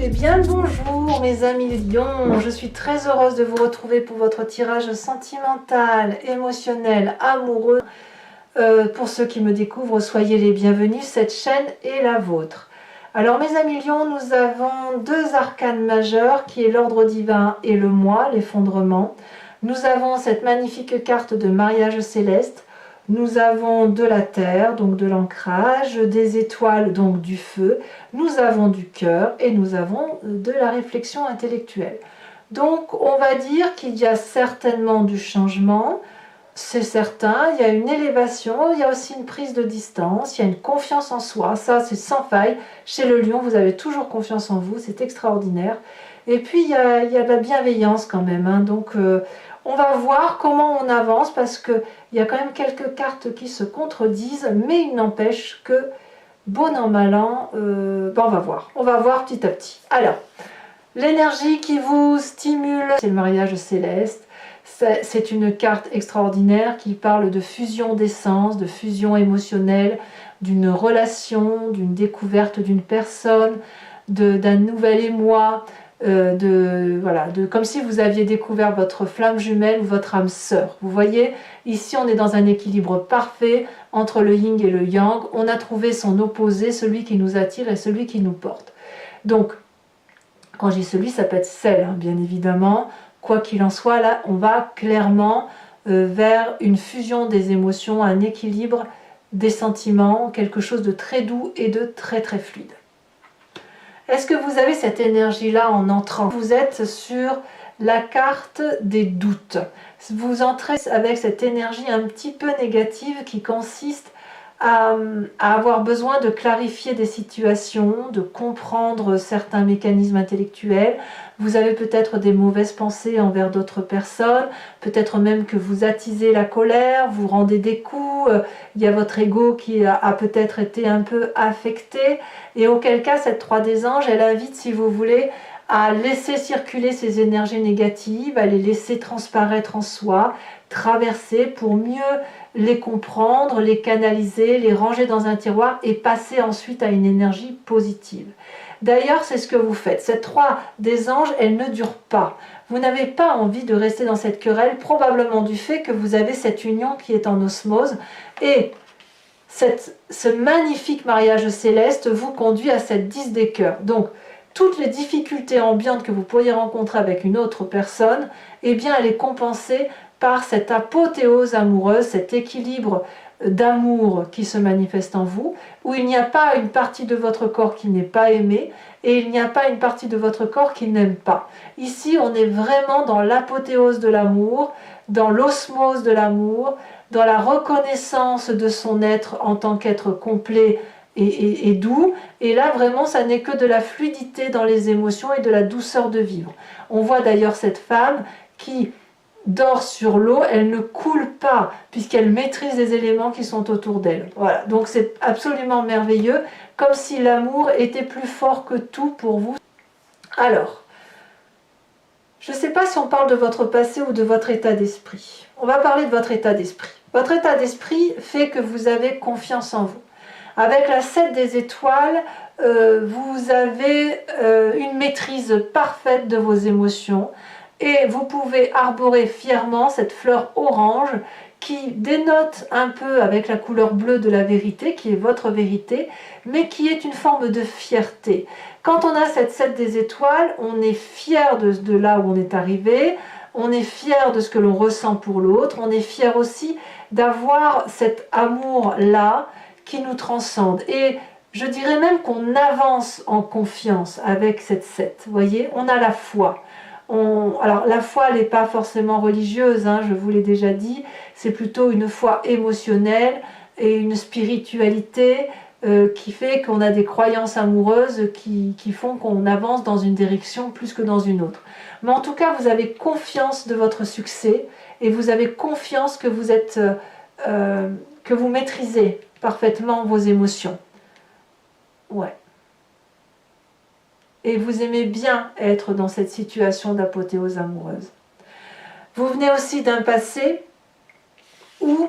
Eh bien le bonjour mes amis lions, je suis très heureuse de vous retrouver pour votre tirage sentimental, émotionnel, amoureux. Pour ceux qui me découvrent, soyez les bienvenus, cette chaîne est la vôtre. Alors mes amis lions, nous avons deux arcanes majeurs qui est l'ordre divin et le moi, l'effondrement. Nous avons cette magnifique carte de mariage céleste. Nous avons de la terre, donc de l'ancrage, des étoiles, donc du feu. Nous avons du cœur et nous avons de la réflexion intellectuelle. Donc on va dire qu'il y a certainement du changement, c'est certain, il y a une élévation, il y a aussi une prise de distance, il y a une confiance en soi, ça c'est sans faille. Chez le lion, vous avez toujours confiance en vous, c'est extraordinaire. Et puis il y a de la bienveillance quand même, hein. Donc on va voir comment on avance parce qu'il y a quand même quelques cartes qui se contredisent, mais il n'empêche que bon an mal an, on va voir petit à petit. Alors, l'énergie qui vous stimule, c'est le mariage céleste. C'est une carte extraordinaire qui parle de fusion d'essence, de fusion émotionnelle, d'une relation, d'une découverte d'une personne, d'un nouvel émoi, comme si vous aviez découvert votre flamme jumelle ou votre âme sœur. Vous voyez, ici on est dans un équilibre parfait entre le yin et le yang. On a trouvé son opposé, celui qui nous attire et celui qui nous porte. Donc, quand je dis celui, ça peut être celle, hein, bien évidemment. Quoi qu'il en soit, là, on va clairement vers une fusion des émotions, un équilibre des sentiments, quelque chose de très doux et de très très fluide. Est-ce que vous avez cette énergie-là en entrant? Vous êtes sur la carte des doutes. Vous entrez avec cette énergie un petit peu négative qui consiste à avoir besoin de clarifier des situations, de comprendre certains mécanismes intellectuels. Vous avez peut-être des mauvaises pensées envers d'autres personnes, peut-être même que vous attisez la colère, vous rendez des coups, il y a votre ego qui a peut-être été un peu affecté, et auquel cas cette 3 des anges, elle invite, si vous voulez, à laisser circuler ces énergies négatives, à les laisser transparaître en soi, traverser pour mieux les comprendre, les canaliser, les ranger dans un tiroir et passer ensuite à une énergie positive. D'ailleurs, c'est ce que vous faites. Cette 3 des anges, elle ne dure pas. Vous n'avez pas envie de rester dans cette querelle, probablement du fait que vous avez cette union qui est en osmose. Et ce magnifique mariage céleste vous conduit à cette 10 des cœurs. Donc, toutes les difficultés ambiantes que vous pourriez rencontrer avec une autre personne, eh bien, elle est compensée par cette apothéose amoureuse, cet équilibre d'amour qui se manifeste en vous, où il n'y a pas une partie de votre corps qui n'est pas aimée, et il n'y a pas une partie de votre corps qui n'aime pas. Ici, on est vraiment dans l'apothéose de l'amour, dans l'osmose de l'amour, dans la reconnaissance de son être en tant qu'être complet et doux, et là vraiment ça n'est que de la fluidité dans les émotions et de la douceur de vivre. On voit d'ailleurs cette femme qui dort sur l'eau, elle ne coule pas puisqu'elle maîtrise les éléments qui sont autour d'elle. Voilà, donc c'est absolument merveilleux, comme si l'amour était plus fort que tout pour vous. Alors, je ne sais pas si on parle de votre passé ou de votre état d'esprit. On va parler de votre état d'esprit. Votre état d'esprit fait que vous avez confiance en vous. Avec la 7 des étoiles, vous avez une maîtrise parfaite de vos émotions et vous pouvez arborer fièrement cette fleur orange qui dénote un peu avec la couleur bleue de la vérité, qui est votre vérité, mais qui est une forme de fierté. Quand on a cette 7 des étoiles, on est fier de là où on est arrivé, on est fier de ce que l'on ressent pour l'autre, on est fier aussi d'avoir cet amour-là qui nous transcende. Et je dirais même qu'on avance en confiance avec cette 7. Vous voyez, on a la foi. Alors la foi, elle n'est pas forcément religieuse, hein, je vous l'ai déjà dit, c'est plutôt une foi émotionnelle et une spiritualité qui fait qu'on a des croyances amoureuses qui font qu'on avance dans une direction plus que dans une autre. Mais en tout cas, vous avez confiance de votre succès et vous avez confiance que vous êtes, que vous maîtrisez parfaitement vos émotions. Ouais. Et vous aimez bien être dans cette situation d'apothéose amoureuse. Vous venez aussi d'un passé où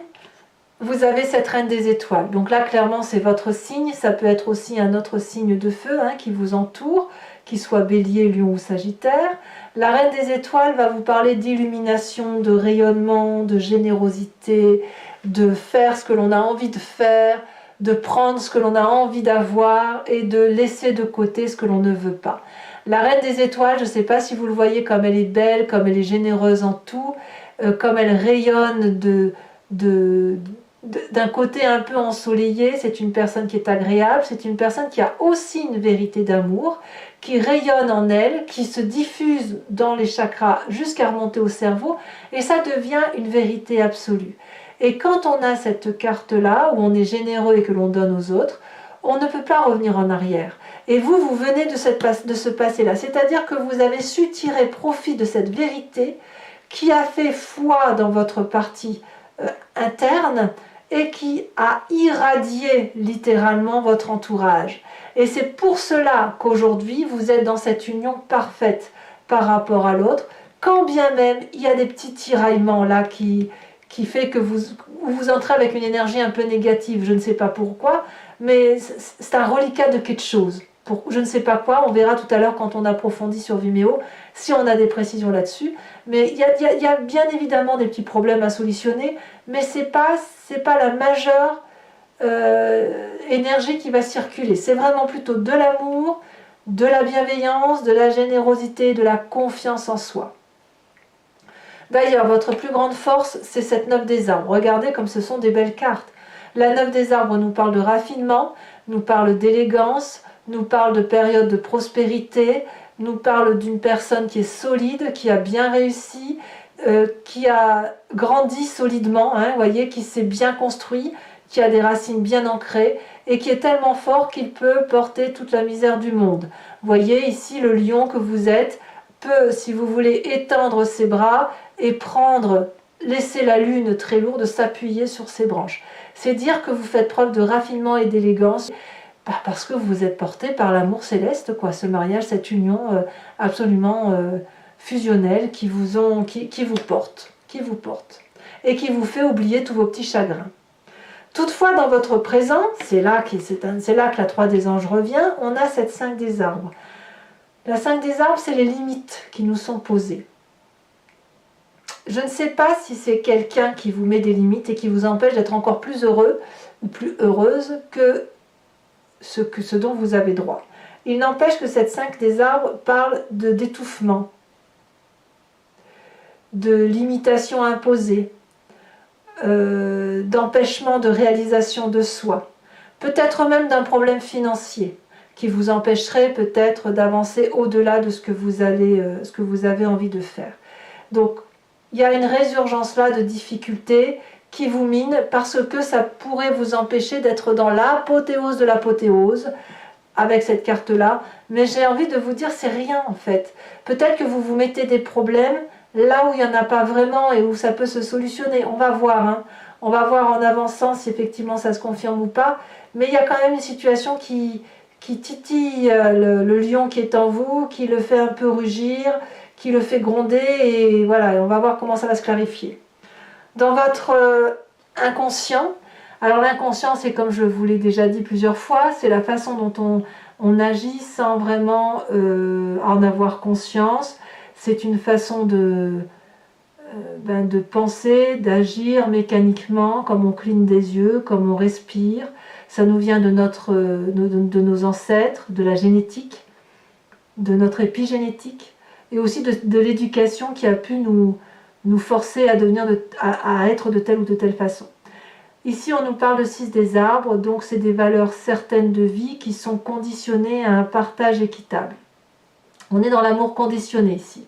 vous avez cette reine des étoiles. Donc là, clairement, c'est votre signe. Ça peut être aussi un autre signe de feu, hein, qui vous entoure, qu'il soit Bélier, Lion ou Sagittaire. La Reine des Étoiles va vous parler d'illumination, de rayonnement, de générosité, de faire ce que l'on a envie de faire, de prendre ce que l'on a envie d'avoir et de laisser de côté ce que l'on ne veut pas. La Reine des Étoiles, je ne sais pas si vous le voyez, comme elle est belle, comme elle est généreuse en tout, comme elle rayonne d'un côté un peu ensoleillé. C'est une personne qui est agréable, c'est une personne qui a aussi une vérité d'amour, qui rayonne en elle, qui se diffuse dans les chakras jusqu'à remonter au cerveau, et ça devient une vérité absolue. Et quand on a cette carte-là, où on est généreux et que l'on donne aux autres, on ne peut pas revenir en arrière. Et vous, vous venez de ce passé-là, c'est-à-dire que vous avez su tirer profit de cette vérité qui a fait foi dans votre partie interne et qui a irradié littéralement votre entourage. Et c'est pour cela qu'aujourd'hui, vous êtes dans cette union parfaite par rapport à l'autre, quand bien même il y a des petits tiraillements là qui fait que vous entrez avec une énergie un peu négative, je ne sais pas pourquoi, mais c'est un reliquat de quelque chose. Pour je ne sais pas quoi, on verra tout à l'heure quand on approfondit sur Vimeo, si on a des précisions là-dessus. Mais il y a bien évidemment des petits problèmes à solutionner, mais c'est pas la majeure énergie qui va circuler. C'est vraiment plutôt de l'amour, de la bienveillance, de la générosité, de la confiance en soi. D'ailleurs, votre plus grande force, c'est cette 9 des arbres. Regardez comme ce sont des belles cartes. La 9 des arbres nous parle de raffinement, nous parle d'élégance, nous parle de période de prospérité, nous parle d'une personne qui est solide, qui a bien réussi, qui a grandi solidement, voyez, qui s'est bien construit, qui a des racines bien ancrées et qui est tellement fort qu'il peut porter toute la misère du monde. Voyez ici le lion que vous êtes peut, si vous voulez, étendre ses bras et laisser la lune très lourde s'appuyer sur ses branches. C'est dire que vous faites preuve de raffinement et d'élégance parce que vous êtes porté par l'amour céleste, quoi. Ce mariage, cette union absolument fusionnelle qui vous porte et qui vous fait oublier tous vos petits chagrins. Toutefois, dans votre présent, c'est là que la 3 des anges revient, on a cette 5 des arbres. La 5 des arbres, c'est les limites qui nous sont posées. Je ne sais pas si c'est quelqu'un qui vous met des limites et qui vous empêche d'être encore plus heureux ou plus heureuse que ce dont vous avez droit. Il n'empêche que cette 5 des arbres parle d'étouffement, de limitation imposée, d'empêchement de réalisation de soi, peut-être même d'un problème financier qui vous empêcherait peut-être d'avancer au-delà de ce que vous avez envie de faire. Donc, il y a une résurgence là de difficultés qui vous mine parce que ça pourrait vous empêcher d'être dans l'apothéose de l'apothéose avec cette carte-là. Mais j'ai envie de vous dire, c'est rien en fait. Peut-être que vous vous mettez des problèmes là où il n'y en a pas vraiment et où ça peut se solutionner. On va voir, on va voir en avançant si effectivement ça se confirme ou pas. Mais il y a quand même une situation qui titille le lion qui est en vous, qui le fait un peu rugir, qui le fait gronder, et voilà, on va voir comment ça va se clarifier. Dans votre inconscient, alors l'inconscient, c'est comme je vous l'ai déjà dit plusieurs fois, c'est la façon dont on agit sans vraiment en avoir conscience. C'est une façon de penser, d'agir mécaniquement, comme on cligne des yeux, comme on respire. Ça nous vient de nos ancêtres, de la génétique, de notre épigénétique, et aussi de l'éducation qui a pu nous forcer à être de telle ou de telle façon. Ici, on nous parle de 6 des arbres, donc c'est des valeurs certaines de vie qui sont conditionnées à un partage équitable. On est dans l'amour conditionné ici.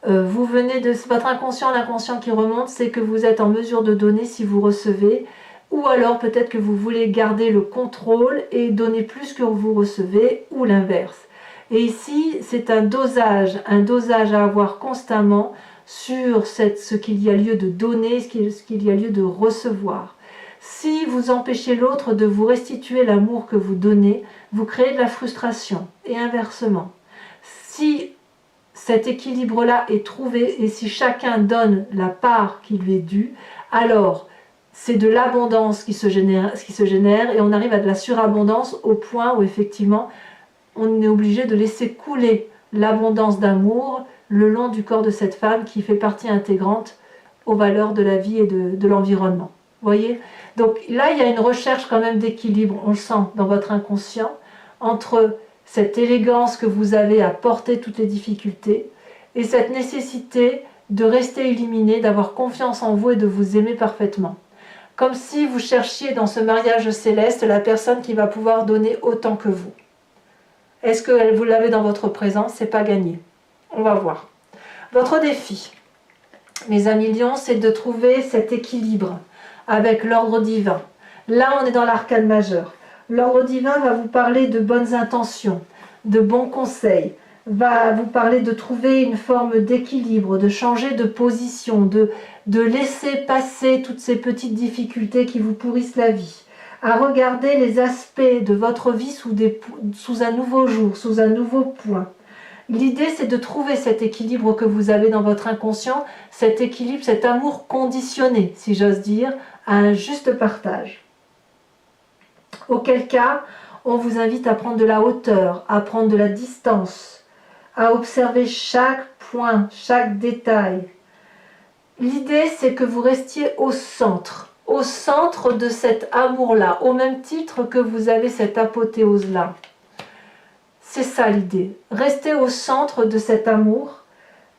Vous venez de votre inconscient, l'inconscient qui remonte, c'est que vous êtes en mesure de donner si vous recevez, ou alors peut-être que vous voulez garder le contrôle et donner plus que vous recevez, ou l'inverse. Et ici, c'est un dosage à avoir constamment sur ce qu'il y a lieu de donner, ce qu'il y a lieu de recevoir. Si vous empêchez l'autre de vous restituer l'amour que vous donnez, vous créez de la frustration, et inversement. Si cet équilibre-là est trouvé, et si chacun donne la part qui lui est due, alors c'est de l'abondance qui se génère, et on arrive à de la surabondance au point où effectivement on est obligé de laisser couler l'abondance d'amour le long du corps de cette femme qui fait partie intégrante aux valeurs de la vie et de l'environnement. Vous voyez? Donc là, il y a une recherche quand même d'équilibre, on le sent dans votre inconscient, entre cette élégance que vous avez à porter toutes les difficultés et cette nécessité de rester illuminé, d'avoir confiance en vous et de vous aimer parfaitement. Comme si vous cherchiez dans ce mariage céleste la personne qui va pouvoir donner autant que vous. Est-ce que vous l'avez dans votre présence? C'est pas gagné. On va voir. Votre défi, mes amis lions, c'est de trouver cet équilibre avec l'ordre divin. Là, on est dans l'arcane majeur. L'ordre divin va vous parler de bonnes intentions, de bons conseils, va vous parler de trouver une forme d'équilibre, de changer de position, de laisser passer toutes ces petites difficultés qui vous pourrissent la vie, à regarder les aspects de votre vie sous un nouveau jour, sous un nouveau point. L'idée, c'est de trouver cet équilibre que vous avez dans votre inconscient, cet équilibre, cet amour conditionné, si j'ose dire, à un juste partage. Auquel cas, on vous invite à prendre de la hauteur, à prendre de la distance, à observer chaque point, chaque détail. L'idée, c'est que vous restiez au centre de cet amour-là, au même titre que vous avez cette apothéose-là. C'est ça l'idée. Restez au centre de cet amour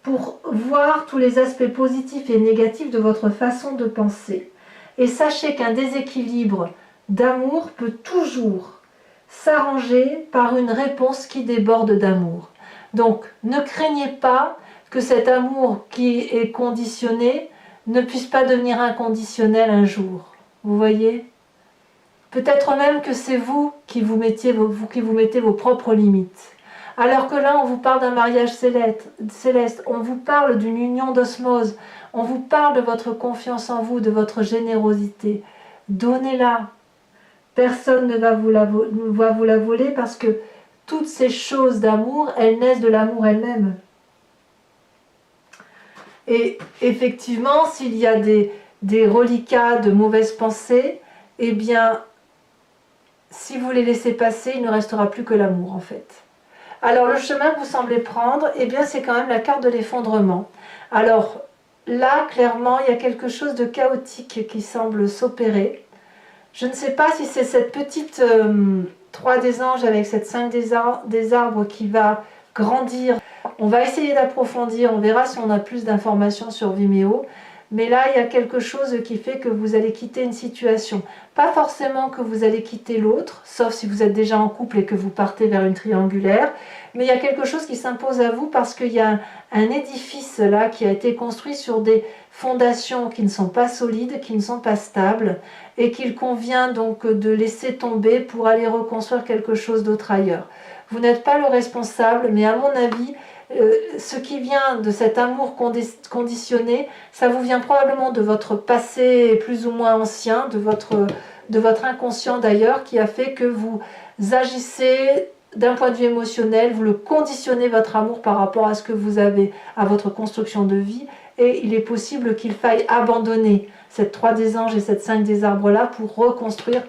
pour voir tous les aspects positifs et négatifs de votre façon de penser. Et sachez qu'un déséquilibre d'amour peut toujours s'arranger par une réponse qui déborde d'amour. Donc, ne craignez pas que cet amour qui est conditionné ne puisse pas devenir inconditionnel un jour. Vous voyez ? Peut-être même que c'est vous qui vous mettez vos propres limites. Alors que là, on vous parle d'un mariage céleste, on vous parle d'une union d'osmose, on vous parle de votre confiance en vous, de votre générosité. Donnez-la. Personne ne va vous la voler parce que toutes ces choses d'amour, elles naissent de l'amour elle-même. Et effectivement, s'il y a des reliquats de mauvaises pensées, eh bien, si vous les laissez passer, il ne restera plus que l'amour en fait. Alors le chemin que vous semblez prendre, eh bien c'est quand même la carte de l'effondrement. Alors là, clairement, il y a quelque chose de chaotique qui semble s'opérer. Je ne sais pas si c'est cette petite 3 des anges avec cette 5 des arbres qui va grandir. On va essayer d'approfondir, on verra si on a plus d'informations sur Vimeo. Mais là, il y a quelque chose qui fait que vous allez quitter une situation. Pas forcément que vous allez quitter l'autre, sauf si vous êtes déjà en couple et que vous partez vers une triangulaire. Mais il y a quelque chose qui s'impose à vous parce qu'il y a un édifice là qui a été construit sur des fondations qui ne sont pas solides, qui ne sont pas stables et qu'il convient donc de laisser tomber pour aller reconstruire quelque chose d'autre ailleurs. Vous n'êtes pas le responsable, mais à mon avis, ce qui vient de cet amour conditionné, ça vous vient probablement de votre passé plus ou moins ancien, de votre inconscient d'ailleurs, qui a fait que vous agissez d'un point de vue émotionnel, vous le conditionnez votre amour par rapport à ce que vous avez, à votre construction de vie, et il est possible qu'il faille abandonner cette 3 des anges et cette 5 des arbres là pour reconstruire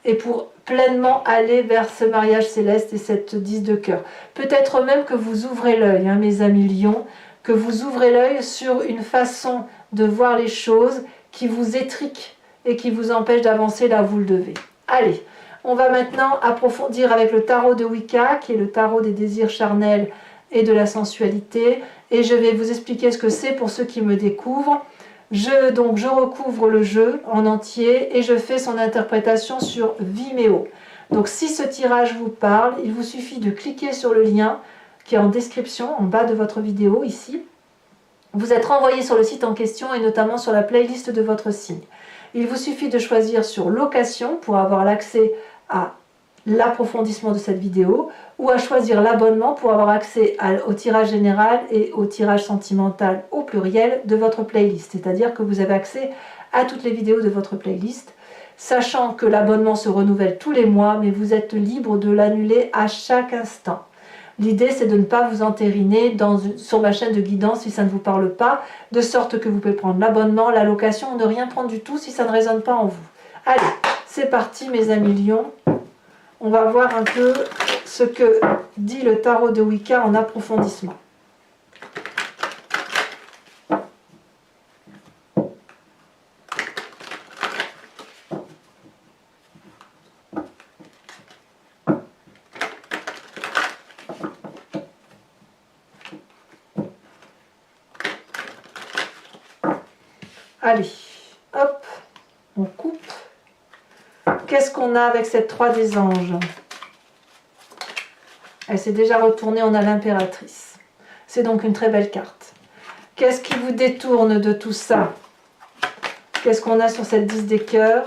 et pour pleinement aller vers ce mariage céleste et cette 10 de cœur. Peut-être même que vous ouvrez l'œil, hein, mes amis lions, que vous ouvrez l'œil sur une façon de voir les choses qui vous étrique et qui vous empêche d'avancer là où vous le devez. Allez, on va maintenant approfondir avec le tarot de Wicca, qui est le tarot des désirs charnels et de la sensualité, et je vais vous expliquer ce que c'est pour ceux qui me découvrent. Je recouvre le jeu en entier et je fais son interprétation sur Vimeo. Donc si ce tirage vous parle, il vous suffit de cliquer sur le lien qui est en description, en bas de votre vidéo ici. Vous êtes renvoyé sur le site en question et notamment sur la playlist de votre signe. Il vous suffit de choisir sur location pour avoir l'accès à l'approfondissement de cette vidéo ou à choisir l'abonnement pour avoir accès au tirage général et au tirage sentimental au pluriel de votre playlist. C'est-à-dire que vous avez accès à toutes les vidéos de votre playlist, sachant que l'abonnement se renouvelle tous les mois, mais vous êtes libre de l'annuler à chaque instant. L'idée, c'est de ne pas vous entériner sur ma chaîne de guidance si ça ne vous parle pas, de sorte que vous pouvez prendre l'abonnement, la location, ou ne rien prendre du tout si ça ne résonne pas en vous. Allez, c'est parti mes amis lions. On va voir un peu ce que dit le tarot de Wicca en approfondissement. Allez, hop, on coupe. Qu'est-ce qu'on a avec cette 3 des anges? Elle s'est déjà retournée, on a l'impératrice. C'est donc une très belle carte. Qu'est-ce qui vous détourne de tout ça? Qu'est-ce qu'on a sur cette 10 des cœurs?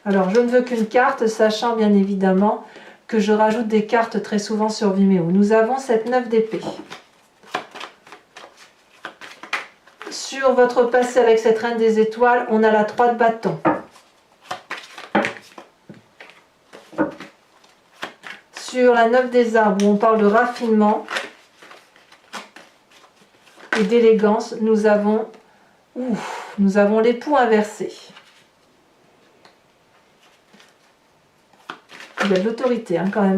Alors, je ne veux qu'une carte, sachant bien évidemment que je rajoute des cartes très souvent sur Vimeo. Nous avons cette 9 d'épée. Sur votre passé avec cette reine des étoiles, on a la 3 de bâton. Sur la 9 des arbres, où on parle de raffinement et d'élégance, nous avons l'époux inversé. Il y a de l'autorité quand même.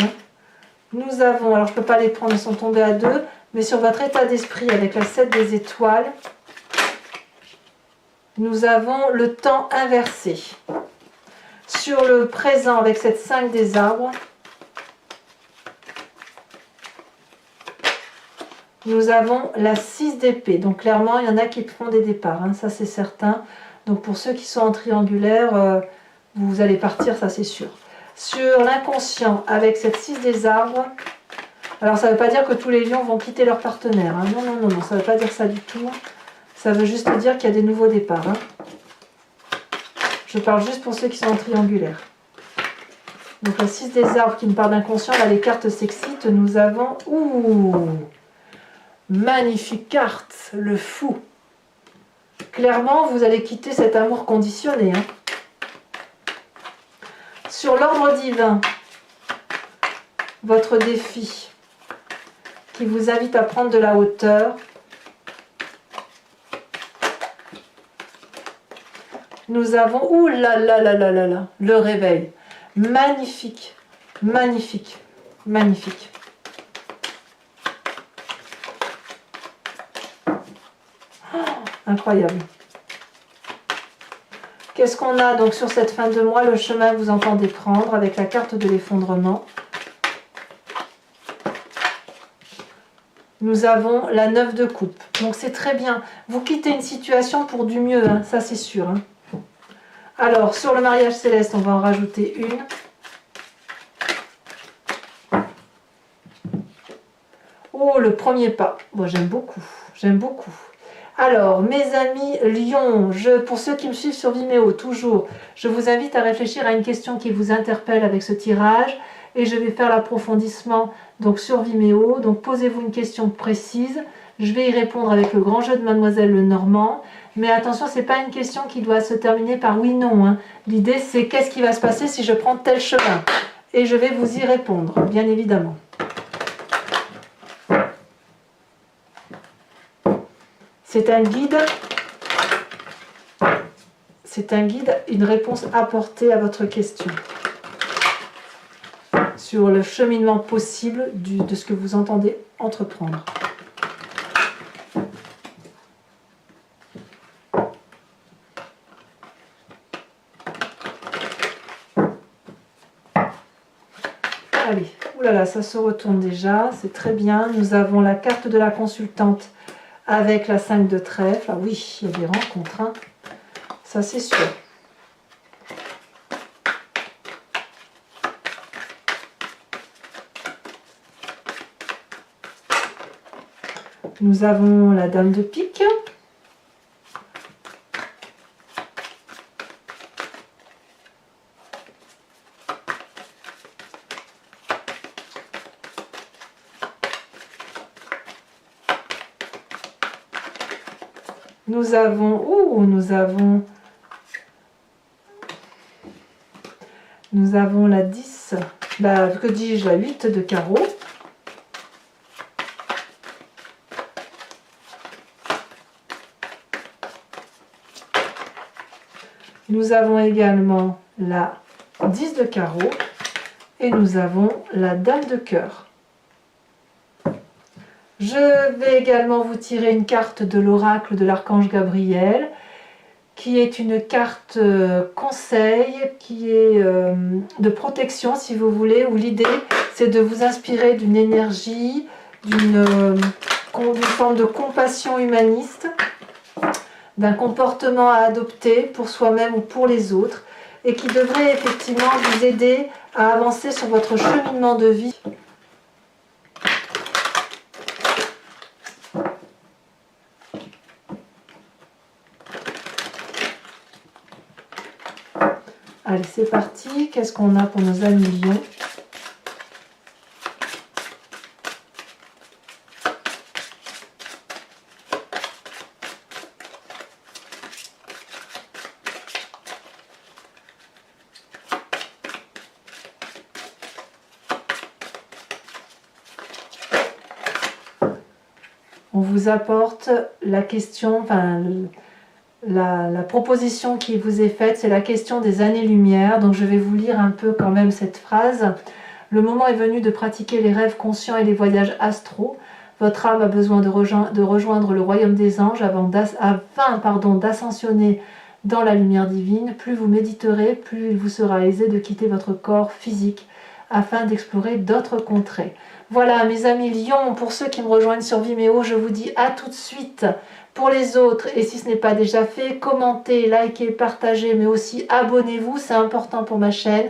Nous avons, alors je ne peux pas les prendre, ils sont tombés à 2, mais sur votre état d'esprit avec la 7 des étoiles, nous avons le temps inversé. Sur le présent avec cette 5 des arbres, nous avons la 6 d'épée. Donc clairement, il y en a qui font des départs, ça c'est certain. Donc pour ceux qui sont en triangulaire, vous allez partir, ça c'est sûr. Sur l'inconscient, avec cette 6 des arbres, alors ça ne veut pas dire que tous les lions vont quitter leur partenaire. Non, non, non, non, ça ne veut pas dire ça du tout. Ça veut juste dire qu'il y a des nouveaux départs. Je parle juste pour ceux qui sont en triangulaire. Donc la 6 des arbres qui me parle d'inconscient, là les cartes s'excitent. Nous avons... Magnifique carte, le fou. Clairement, vous allez quitter cet amour conditionné. Sur l'ordre divin, votre défi qui vous invite à prendre de la hauteur. Nous avons, ouh là là là là là là, le réveil. Magnifique, magnifique, magnifique. Oh, incroyable. Qu'est-ce qu'on a donc sur cette fin de mois? Le chemin que vous entendez prendre avec la carte de l'effondrement. Nous avons la 9 de coupe. Donc c'est très bien. Vous quittez une situation pour du mieux, ça c'est sûr. Alors, sur le mariage céleste, on va en rajouter une. Oh, le premier pas. Moi, j'aime beaucoup. J'aime beaucoup. Alors, mes amis Lion, pour ceux qui me suivent sur Vimeo, toujours, je vous invite à réfléchir à une question qui vous interpelle avec ce tirage. Et je vais faire l'approfondissement donc sur Vimeo. Donc, posez-vous une question précise. Je vais y répondre avec le grand jeu de Mademoiselle Lenormand. Mais attention, ce n'est pas une question qui doit se terminer par oui-non. L'idée, c'est qu'est-ce qui va se passer si je prends tel chemin? Et je vais vous y répondre, bien évidemment. C'est un guide. C'est un guide, une réponse apportée à votre question. Sur le cheminement possible de ce que vous entendez entreprendre. Allez, oulala, ça se retourne déjà, c'est très bien. Nous avons la carte de la consultante avec la 5 de trèfle. Ah oui, il y a des rencontres, ça c'est sûr. Nous avons la dame de pique. Nous avons la 10, que dis-je, la 8 de carreau. Nous avons également la 10 de carreau et nous avons la dame de cœur. Je vais également vous tirer une carte de l'oracle de l'archange Gabriel, qui est une carte conseil, qui est de protection si vous voulez, où l'idée c'est de vous inspirer d'une énergie, d'une forme de compassion humaniste, d'un comportement à adopter pour soi-même ou pour les autres, et qui devrait effectivement vous aider à avancer sur votre cheminement de vie. Allez, c'est parti. Qu'est-ce qu'on a pour nos amis lions? On vous apporte la question, enfin, la proposition qui vous est faite, c'est la question des années-lumière. Donc je vais vous lire un peu quand même cette phrase. Le moment est venu de pratiquer les rêves conscients et les voyages astraux. Votre âme a besoin de rejoindre le royaume des anges afin d'ascensionner dans la lumière divine. Plus vous méditerez, plus il vous sera aisé de quitter votre corps physique afin d'explorer d'autres contrées. Voilà mes amis lions, pour ceux qui me rejoignent sur Vimeo, je vous dis à tout de suite. Pour les autres, et si ce n'est pas déjà fait, commentez, likez, partagez, mais aussi abonnez-vous, c'est important pour ma chaîne.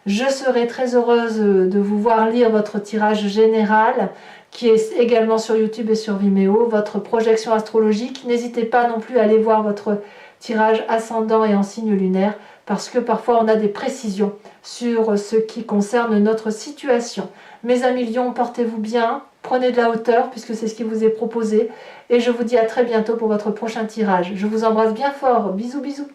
Je serai très heureuse de vous voir lire votre tirage général, qui est également sur YouTube et sur Vimeo, votre projection astrologique. N'hésitez pas non plus à aller voir votre tirage ascendant et en signe lunaire, parce que parfois on a des précisions sur ce qui concerne notre situation. Mes amis lions, portez-vous bien, prenez de la hauteur puisque c'est ce qui vous est proposé et je vous dis à très bientôt pour votre prochain tirage. Je vous embrasse bien fort, bisous bisous.